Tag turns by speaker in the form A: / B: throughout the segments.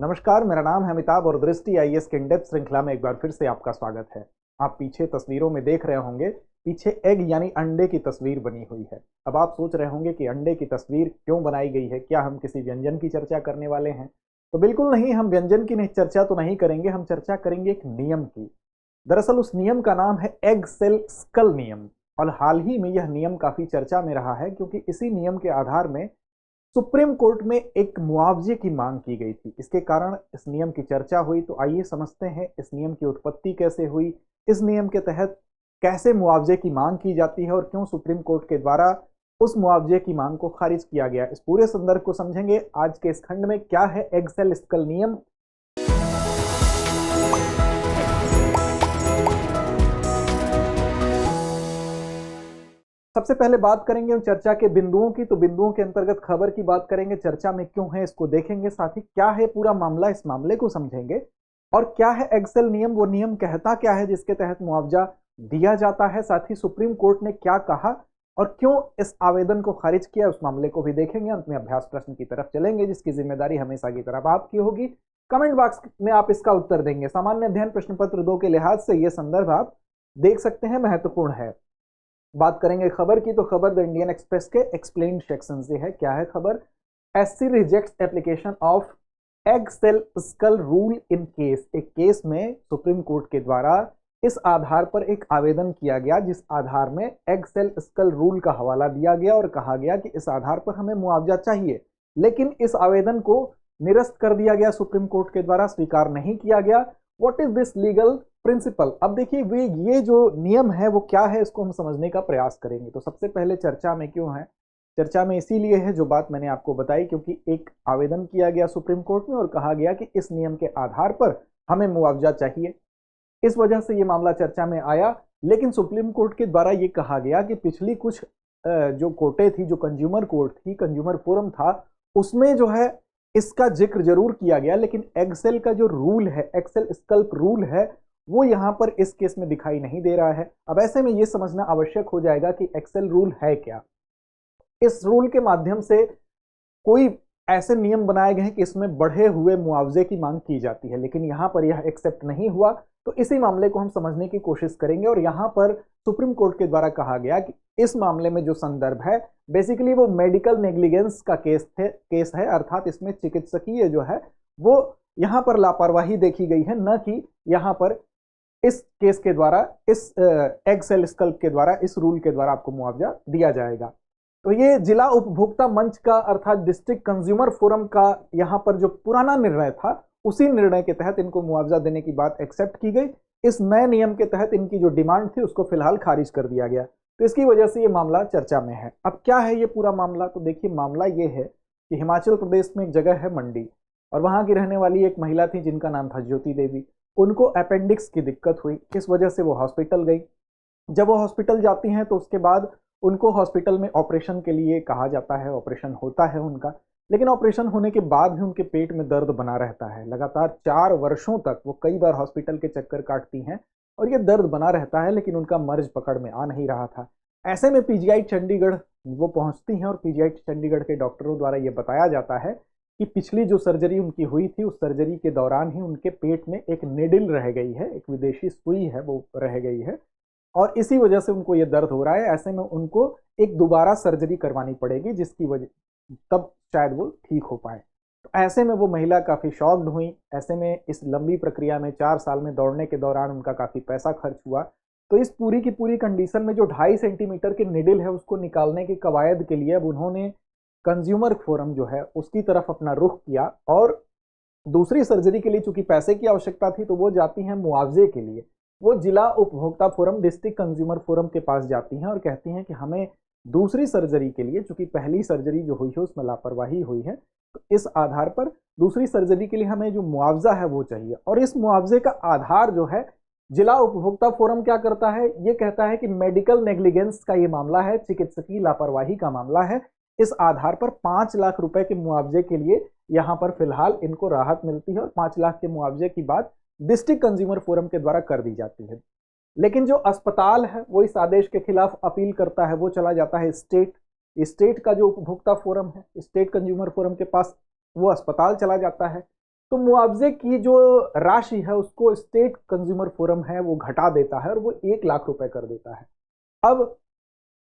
A: नमस्कार, मेरा नाम है अमिताभ और दृष्टि आईएएस के इन-डेप्थ श्रृंखला में एक बार फिर से आपका स्वागत है। आप पीछे तस्वीरों में देख रहे होंगे, पीछे एग यानी अंडे की तस्वीर बनी हुई है। अब आप सोच रहे होंगे कि अंडे की तस्वीर क्यों बनाई गई है? क्या हम किसी व्यंजन की चर्चा करने वाले हैं? तो बिल्कुल नहीं, हम व्यंजन की नहीं चर्चा तो नहीं करेंगे, हम चर्चा करेंगे एक नियम की। दरअसल उस नियम का नाम है एग सेल स्कल नियम और हाल ही में यह नियम काफी चर्चा में रहा है क्योंकि इसी नियम के आधार में सुप्रीम कोर्ट में एक मुआवजे की मांग की गई थी। इसके कारण इस नियम की चर्चा हुई। तो आइए समझते हैं इस नियम की उत्पत्ति कैसे हुई, इस नियम के तहत कैसे मुआवजे की मांग की जाती है और क्यों सुप्रीम कोर्ट के द्वारा उस मुआवजे की मांग को खारिज किया गया। इस पूरे संदर्भ को समझेंगे आज के इस खंड में। क्या है एग सेल स्कल नियम? सबसे पहले बात करेंगे चर्चा के बिंदुओं की। तो बिंदुओं के अंतर्गत खबर की बात करेंगे, चर्चा में क्यों है इसको देखेंगे, साथ ही क्या है पूरा मामला, इस मामले को समझेंगे। और क्या है एग सेल नियम, वो नियम कहता क्या है जिसके तहत मुआवजा दिया जाता है, साथ ही सुप्रीम कोर्ट ने क्या कहा और क्यों इस आवेदन को खारिज किया, उस मामले को भी देखेंगे। अंत में अभ्यास प्रश्न की तरफ चलेंगे जिसकी जिम्मेदारी हमेशा की तरफ आपकी होगी। कमेंट बॉक्स में आप इसका उत्तर देंगे। सामान्य अध्ययन प्रश्न पत्र 2 के लिहाज से यह संदर्भ आप देख सकते हैं, महत्वपूर्ण है। बात करेंगे खबर की, तो खबर द इंडियन एक्सप्रेस के एक्सप्लेन्ड सेक्शन से है। क्या है खबर? SC rejects application of egg cell skull rule in case. एक केस में सुप्रीम कोर्ट के द्वारा इस आधार पर एक आवेदन किया गया जिस आधार में एग सेल स्कल रूल का हवाला दिया गया और कहा गया कि इस आधार पर हमें मुआवजा चाहिए, लेकिन इस आवेदन को निरस्त कर दिया गया सुप्रीम कोर्ट के द्वारा, स्वीकार नहीं किया गया। What is this legal principal? अब देखिए वे ये जो नियम है वो क्या है, इसको हम समझने का प्रयास करेंगे। तो सबसे पहले चर्चा में क्यों है? चर्चा में इसीलिए है जो बात मैंने आपको बताई, क्योंकि एक आवेदन किया गया सुप्रीम कोर्ट में और कहा गया कि इस नियम के आधार पर हमें मुआवजा चाहिए। इस वजह से ये मामला चर्चा में आया। लेकिन सुप्रीम कोर्ट के द्वारा ये कहा गया कि पिछली कुछ जो कोर्टें थी, जो कंज्यूमर कोर्ट थी, कंज्यूमर फोरम था, उसमें जो है इसका जिक्र जरूर किया गया, लेकिन एक्सेल का जो रूल है, एक्सेल स्कल्प रूल है, वो यहां पर इस केस में दिखाई नहीं दे रहा है। अब ऐसे में यह समझना आवश्यक हो जाएगा कि एक्सेल रूल है क्या। इस रूल के माध्यम से कोई ऐसे नियम बनाए गए हैं कि इसमें बढ़े हुए मुआवजे की मांग की जाती है, लेकिन यहां पर यह एक्सेप्ट नहीं हुआ। तो इसी मामले को हम समझने की कोशिश करेंगे और यहां पर सुप्रीम कोर्ट के द्वारा कहा गया कि इस मामले में जो संदर्भ है बेसिकली वो मेडिकल नेग्लिजेंस का केस है, अर्थात इसमें चिकित्सकीय जो है वो यहां पर लापरवाही देखी गई है, न कि यहां पर इस केस के द्वारा, इस एग सेल स्कल्प के द्वारा, इस रूल के द्वारा आपको मुआवजा दिया जाएगा। तो ये जिला उपभोक्ता मंच का अर्थात डिस्ट्रिक्ट कंज्यूमर फोरम का यहां पर जो पुराना निर्णय था, उसी निर्णय के तहत इनको मुआवजा देने की बात एक्सेप्ट की गई। इस नए नियम के तहत इनकी जो डिमांड थी उसको फिलहाल खारिज कर दिया गया। तो इसकी वजह से ये मामला चर्चा में है। अब क्या है ये पूरा मामला? तो देखिए, मामला ये है कि हिमाचल प्रदेश में एक जगह है मंडी, और वहां की रहने वाली एक महिला थी जिनका नाम था ज्योति देवी। उनको अपेंडिक्स की दिक्कत हुई, इस वजह से वो हॉस्पिटल गई। जब वो हॉस्पिटल जाती हैं तो उसके बाद उनको हॉस्पिटल में ऑपरेशन के लिए कहा जाता है, ऑपरेशन होता है उनका। लेकिन ऑपरेशन होने के बाद भी उनके पेट में दर्द बना रहता है। लगातार 4 वर्षों तक वो कई बार हॉस्पिटल के चक्कर काटती हैं और ये दर्द बना रहता है, लेकिन उनका मर्ज पकड़ में आ नहीं रहा था। ऐसे में पीजीआई चंडीगढ़ वो पहुंचती हैं और पीजीआई चंडीगढ़ के डॉक्टरों द्वारा ये बताया जाता है कि पिछली जो सर्जरी उनकी हुई थी, उस सर्जरी के दौरान ही उनके पेट में एक निडिल रह गई है, एक विदेशी सुई है वो रह गई है, और इसी वजह से उनको ये दर्द हो रहा है। ऐसे में उनको एक दोबारा सर्जरी करवानी पड़ेगी, जिसकी वजह तब शायद वो ठीक हो पाए। तो ऐसे में वो महिला काफ़ी शॉक्ड हुई। ऐसे में इस लंबी प्रक्रिया में 4 साल में दौड़ने के दौरान उनका काफ़ी पैसा खर्च हुआ। तो इस पूरी की पूरी कंडीशन में जो 2.5 सेंटीमीटर की निडिल है उसको निकालने की कवायद के लिए अब उन्होंने कंज्यूमर फोरम जो है उसकी तरफ अपना रुख किया, और दूसरी सर्जरी के लिए चूंकि पैसे की आवश्यकता थी तो वो जाती हैं मुआवजे के लिए। वो जिला उपभोक्ता फोरम, डिस्ट्रिक्ट कंज्यूमर फोरम के पास जाती हैं और कहती हैं कि हमें दूसरी सर्जरी के लिए, चूंकि पहली सर्जरी जो हुई है उसमें लापरवाही हुई है, तो इस आधार पर दूसरी सर्जरी के लिए हमें जो मुआवजा है वो चाहिए। और इस मुआवजे का आधार जो है, जिला उपभोक्ता फोरम क्या करता है, ये कहता है कि मेडिकल नेग्लिजेंस का ये मामला है, चिकित्सकीय लापरवाही का मामला है। इस आधार पर 5 लाख रुपए के मुआवजे के लिए यहां पर फिलहाल इनको राहत मिलती है और 5 लाख के मुआवजे की बात डिस्ट्रिक्ट कंज्यूमर फोरम के द्वारा कर दी जाती है। लेकिन जो अस्पताल है वो इस आदेश के खिलाफ अपील करता है, वो चला जाता है स्टेट का जो उपभोक्ता फोरम है, स्टेट कंज्यूमर फोरम के पास वो अस्पताल चला जाता है। तो मुआवजे की जो राशि है उसको स्टेट कंज्यूमर फोरम है वो घटा देता है और वो 1 लाख रुपए कर देता है। अब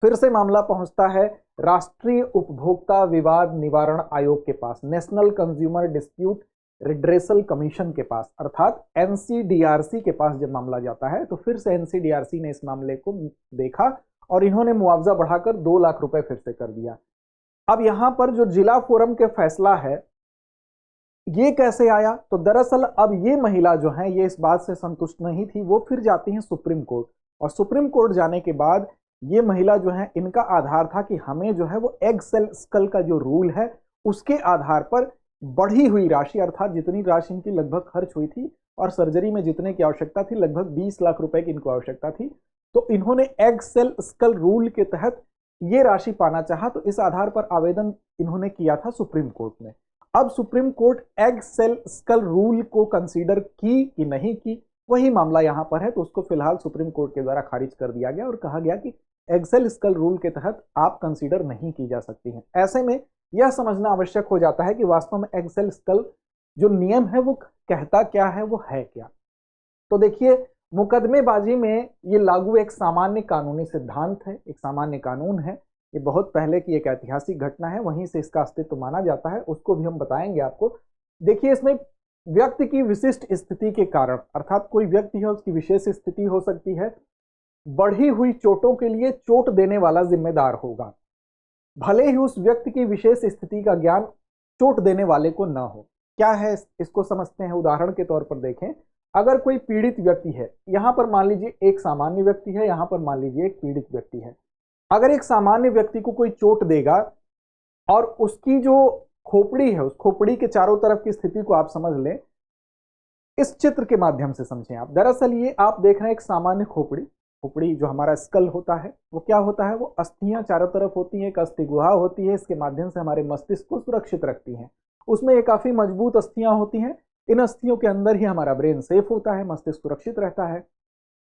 A: फिर से मामला पहुंचता है राष्ट्रीय उपभोक्ता विवाद निवारण आयोग के पास, national consumer dispute redressal commission के पास, अर्थात एनसीडीआरसी के पास जब मामला जाता है तो फिर से एनसीडीआरसी ने इस मामले को देखा और इन्होंने मुआवजा बढ़ाकर 2 लाख रुपए फिर से कर दिया। अब यहां पर जो जिला फोरम के फैसला है ये कैसे आया, तो दरअसल अब ये महिला जो है ये इस बात से संतुष्ट नहीं थी, वो फिर जाती हैं सुप्रीम कोर्ट और सुप्रीम कोर्ट जाने के बाद ये महिला जो है इनका आधार था कि हमें जो है वो एग सेल स्कल का जो रूल है उसके आधार पर बढ़ी हुई राशि, अर्थात जितनी राशि इनकी लगभग खर्च हुई थी और सर्जरी में जितने की आवश्यकता थी लगभग 20 लाख रुपए की इनको आवश्यकता थी, तो इन्होंने एग सेल स्कल रूल के तहत ये राशि पाना चाहा। तो इस आधार पर आवेदन इन्होंने किया था सुप्रीम कोर्ट में। अब supreme court egg cell skull rule को कंसीडर की कि नहीं की, वही मामला यहां पर है, तो उसको फिलहाल सुप्रीम कोर्ट के द्वारा खारिज कर दिया गया और कहा गया कि एग सेल स्कल रूल के तहत आप कंसीडर नहीं की जा सकती हैं। ऐसे में यह समझना आवश्यक हो जाता है कि वास्तव में एग सेल स्कल जो नियम है वो कहता क्या है, वो है क्या। तो देखिए, मुकदमेबाजी में ये लागू एक सामान्य कानूनी सिद्धांत है, एक सामान्य कानून है, ये बहुत पहले की एक ऐतिहासिक घटना है, वहीं से इसका अस्तित्व माना जाता है, उसको भी हम बताएंगे आपको। देखिए, इसमें व्यक्ति की विशिष्ट स्थिति के कारण, अर्थात कोई व्यक्ति है उसकी विशेष स्थिति हो सकती है, बढ़ी हुई चोटों के लिए चोट देने वाला जिम्मेदार होगा, भले ही उस व्यक्ति की विशेष स्थिति का ज्ञान चोट देने वाले को न हो। क्या है इसको समझते हैं, उदाहरण के तौर पर देखें, अगर कोई पीड़ित व्यक्ति है, यहां पर मान लीजिए एक सामान्य व्यक्ति है, यहां पर मान लीजिए एक पीड़ित व्यक्ति है। अगर एक सामान्य व्यक्ति को कोई चोट देगा और उसकी जो खोपड़ी है, उस खोपड़ी के चारों तरफ की स्थिति को आप समझ लें, इस चित्र के माध्यम से समझें आप। दरअसल ये आप देख रहे हैं एक सामान्य खोपड़ी, खोपड़ी जो हमारा स्कल होता है वो क्या होता है, वो अस्थियां चारों तरफ होती हैं, एक अस्थि गुहा होती है, इसके माध्यम से हमारे मस्तिष्क को सुरक्षित रखती हैं। उसमें ये काफी मजबूत अस्थियां होती हैं, इन अस्थियों के अंदर ही हमारा ब्रेन सेफ होता है, मस्तिष्क सुरक्षित रहता है।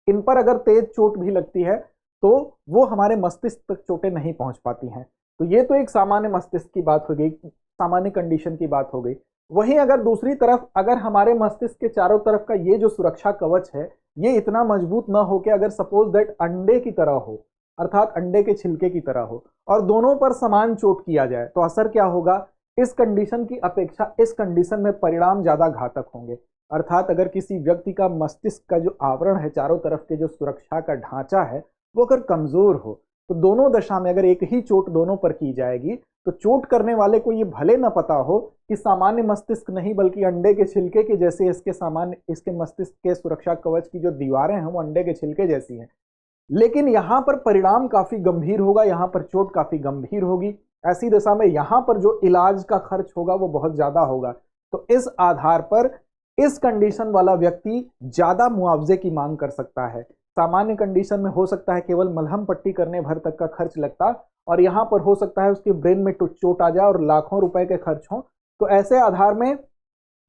A: इन पर अगर तेज चोट भी लगती है तो वो हमारे मस्तिष्क तक चोटें नहीं पहुंच पाती हैं। तो ये तो एक सामान्य मस्तिष्क की बात हो गई, सामान्य कंडीशन की बात हो गई। वहीं अगर दूसरी तरफ अगर हमारे मस्तिष्क के चारों तरफ का ये जो सुरक्षा कवच है ये इतना मजबूत ना हो कि अगर सपोज दैट अंडे की तरह हो, अर्थात अंडे के छिलके की तरह हो, और दोनों पर समान चोट किया जाए, तो असर क्या होगा, इस कंडीशन की अपेक्षा इस कंडीशन में परिणाम ज्यादा घातक होंगे। अर्थात अगर किसी व्यक्ति का मस्तिष्क का जो आवरण है, चारों तरफ के जो सुरक्षा का ढांचा है, वो अगर कमजोर हो तो दोनों दशा में अगर एक ही चोट दोनों पर की जाएगी तो चोट करने वाले को ये भले न पता हो कि सामान्य मस्तिष्क नहीं बल्कि अंडे के छिलके के जैसे इसके मस्तिष्क के सुरक्षा कवच की जो दीवारें हैं वो अंडे के छिलके जैसी हैं, लेकिन यहां पर परिणाम काफी गंभीर होगा, यहां पर चोट काफी गंभीर होगी। ऐसी दशा में यहां पर जो इलाज का खर्च होगा वो बहुत ज्यादा होगा। तो इस आधार पर इस कंडीशन वाला व्यक्ति ज्यादा मुआवजे की मांग कर सकता है। सामान्य कंडीशन में हो सकता है केवल मलहम पट्टी करने भर तक का खर्च लगता, और यहां पर हो सकता है उसके ब्रेन में चोट आ जाए और लाखों रुपए के खर्च हो। तो ऐसे आधार में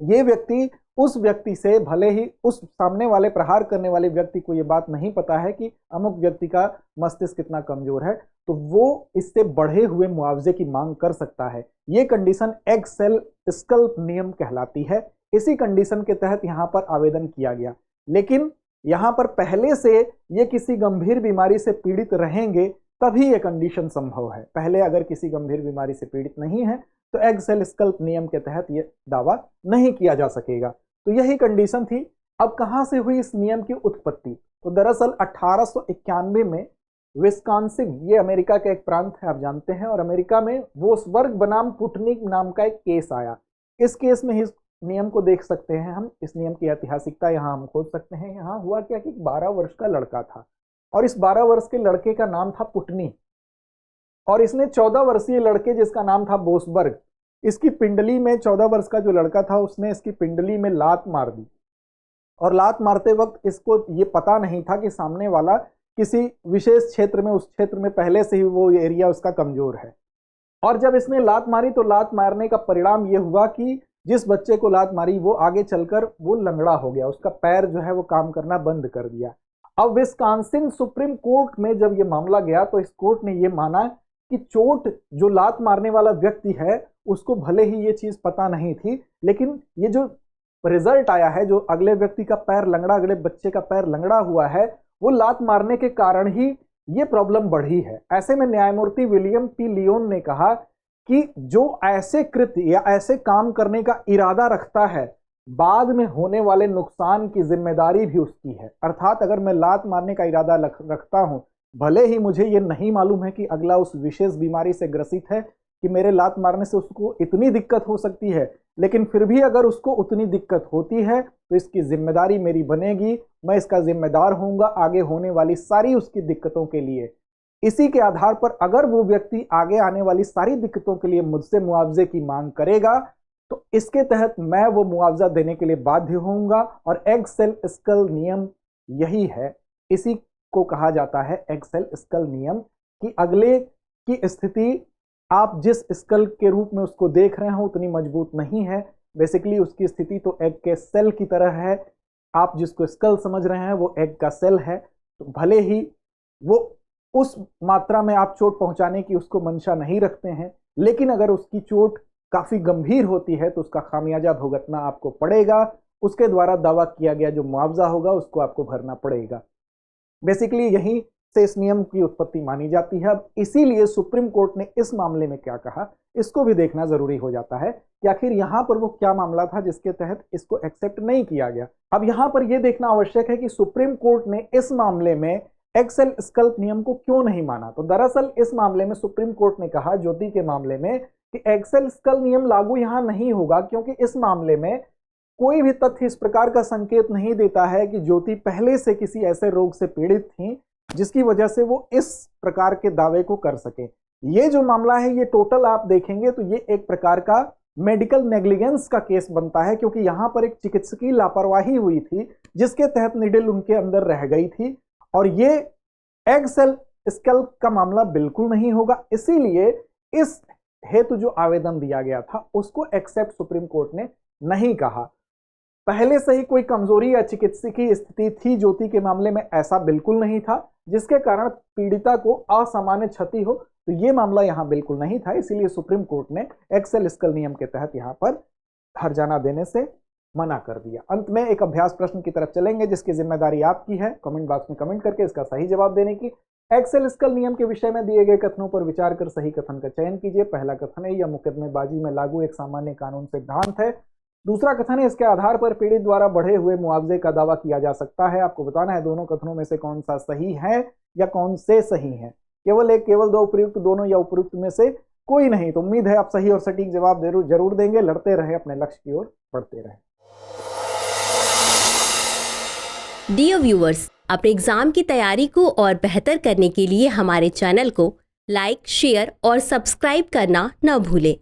A: ये व्यक्ति उस व्यक्ति से, भले ही उस सामने वाले प्रहार करने वाले व्यक्ति को ये बात नहीं पता है कि अमुक व्यक्ति का मस्तिष्क कितना कमजोर है, तो वो इससे बढ़े हुए मुआवजे की मांग कर सकता है। ये कंडीशन एग सेल स्कल नियम कहलाती है। इसी कंडीशन के तहत यहां पर आवेदन किया गया, लेकिन यहां पर पहले से ये किसी गंभीर बीमारी से पीड़ित रहेंगे तभी ये कंडीशन संभव है। पहले अगर किसी गंभीर बीमारी से पीड़ित नहीं है तो एग सेल स्कल नियम के तहत ये दावा नहीं किया जा सकेगा। तो यही कंडीशन थी। अब कहां से हुई इस नियम की उत्पत्ति, तो दरअसल 1891 में विस्कॉन्सिन, ये अमेरिका का एक प्रांत है आप जानते हैं, और अमेरिका में वोसबर्ग बनाम पुटनिक नाम का एक केस आया। इस केस में इस नियम को देख सकते हैं हम, इस नियम की ऐतिहासिकता यहाँ हम खोज सकते हैं। यहाँ हुआ क्या कि 12 वर्ष का लड़का था और इस 12 वर्ष के लड़के का नाम था पुटनी, और इसने 14 वर्षीय लड़के जिसका नाम था बोसबर्ग, इसकी पिंडली में 14 वर्ष का जो लड़का था उसने इसकी पिंडली में लात मार दी, और लात मारते वक्त इसको ये पता नहीं था कि सामने वाला किसी विशेष क्षेत्र में, उस क्षेत्र में पहले से ही वो एरिया उसका कमजोर है। और जब इसने लात मारी तो लात मारने का परिणाम ये हुआ कि जिस बच्चे को लात मारी वो आगे चलकर वो लंगड़ा हो गया, उसका पैर जो है वो काम करना बंद कर दिया। अब विस्कॉन्सिन सुप्रीम कोर्ट में जब ये मामला गया तो इस कोर्ट ने ये माना कि चोट जो लात मारने वाला व्यक्ति है उसको भले ही ये चीज पता नहीं थी, लेकिन ये जो रिजल्ट आया है, जो अगले व्यक्ति का पैर लंगड़ा, अगले बच्चे का पैर लंगड़ा हुआ है, वो लात मारने के कारण ही ये प्रॉब्लम बढ़ी है। ऐसे में न्यायमूर्ति विलियम पी लियोन ने कहा कि जो ऐसे कृत्य या ऐसे काम करने का इरादा रखता है, बाद में होने वाले नुकसान की जिम्मेदारी भी उसकी है। अर्थात अगर मैं लात मारने का इरादा रखता हूं, भले ही मुझे ये नहीं मालूम है कि अगला उस विशेष बीमारी से ग्रसित है कि मेरे लात मारने से उसको इतनी दिक्कत हो सकती है, लेकिन फिर भी अगर उसको उतनी दिक्कत होती है तो इसकी जिम्मेदारी मेरी बनेगी, मैं इसका जिम्मेदार होऊंगा आगे होने वाली सारी उसकी दिक्कतों के लिए। इसी के आधार पर अगर वो व्यक्ति आगे आने वाली सारी दिक्कतों के लिए मुझसे मुआवजे की मांग करेगा तो इसके तहत मैं वो मुआवजा देने के लिए बाध्य होऊंगा। और एग सेल स्कल नियम यही है, इसी को कहा जाता है एग सेल स्कल नियम, कि अगले की स्थिति आप जिस स्कल के रूप में उसको देख रहे हो उतनी मजबूत नहीं है। बेसिकली उसकी स्थिति तो एग के सेल की तरह है, आप जिसको स्कल समझ रहे हैं वो एग का सेल है। तो भले ही वो उस मात्रा में आप चोट पहुंचाने की उसको मंशा नहीं रखते हैं, लेकिन अगर उसकी चोट काफी गंभीर होती है तो उसका खामियाजा भुगतना आपको पड़ेगा, उसके द्वारा दावा किया गया जो मुआवजा होगा उसको आपको भरना पड़ेगा। बेसिकली यही से इस नियम की उत्पत्ति मानी जाती है। अब इसीलिए सुप्रीम कोर्ट ने इस मामले में क्या कहा, इसको भी देखना जरूरी हो जाता है कि आखिर यहां पर वो क्या मामला था जिसके तहत इसको एक्सेप्ट नहीं किया गया। अब यहां पर यह देखना आवश्यक है कि सुप्रीम कोर्ट ने इस मामले में एग सेल स्कल नियम को क्यों नहीं माना। तो दरअसल इस मामले में सुप्रीम कोर्ट ने कहा ज्योति के मामले में कि एग सेल स्कल नियम लागू यहां नहीं होगा, क्योंकि इस मामले में कोई भी तथ्य इस प्रकार का संकेत नहीं देता है कि ज्योति पहले से किसी ऐसे रोग से पीड़ित थी जिसकी वजह से वो इस प्रकार के दावे को कर सके। ये जो मामला है ये टोटल आप देखेंगे तो ये एक प्रकार का मेडिकल नेग्लिजेंस का केस बनता है, क्योंकि यहां पर एक चिकित्सकीय लापरवाही हुई थी जिसके तहत निडिल उनके अंदर रह गई थी, और ये एग सेल स्कल का मामला बिल्कुल नहीं होगा। इसीलिए इस हेतु जो आवेदन दिया गया था उसको एक्सेप्ट सुप्रीम कोर्ट ने नहीं कहा। पहले से ही कोई कमजोरी या चिकित्सकीय स्थिति थी ज्योति के मामले में, ऐसा बिल्कुल नहीं था जिसके कारण पीड़िता को असामान्य क्षति हो, तो ये मामला यहां बिल्कुल नहीं था। इसीलिए सुप्रीम कोर्ट ने एग सेल स्कल नियम के तहत यहां पर हर्जाना देने से मना कर दिया। अंत में एक अभ्यास प्रश्न की तरफ चलेंगे जिसकी जिम्मेदारी आपकी है कमेंट बॉक्स में कमेंट करके इसका सही जवाब देने की। एग सेल स्कल नियम के विषय में दिए गए कथनों पर विचार कर सही कथन का चयन कीजिए। पहला कथन है यह मुकदमेबाजी में लागू एक सामान्य कानून सिद्धांत है। दूसरा कथन है इसके आधार पर पीड़ित द्वारा बढ़े हुए मुआवजे का दावा किया जा सकता है। आपको बताना है दोनों कथनों में से कौन सा सही है या कौन से सही है। केवल एक, केवल दो उपयुक्त, दोनों या उपयुक्त में से कोई नहीं। तो उम्मीद है आप सही और सटीक जवाब जरूर देंगे। लड़ते रहे, अपने लक्ष्य की ओर बढ़ते रहे।
B: डियर व्यूअर्स, अपने एग्जाम की तैयारी को और बेहतर करने के लिए हमारे चैनल को लाइक, शेयर और सब्सक्राइब करना न भूलें।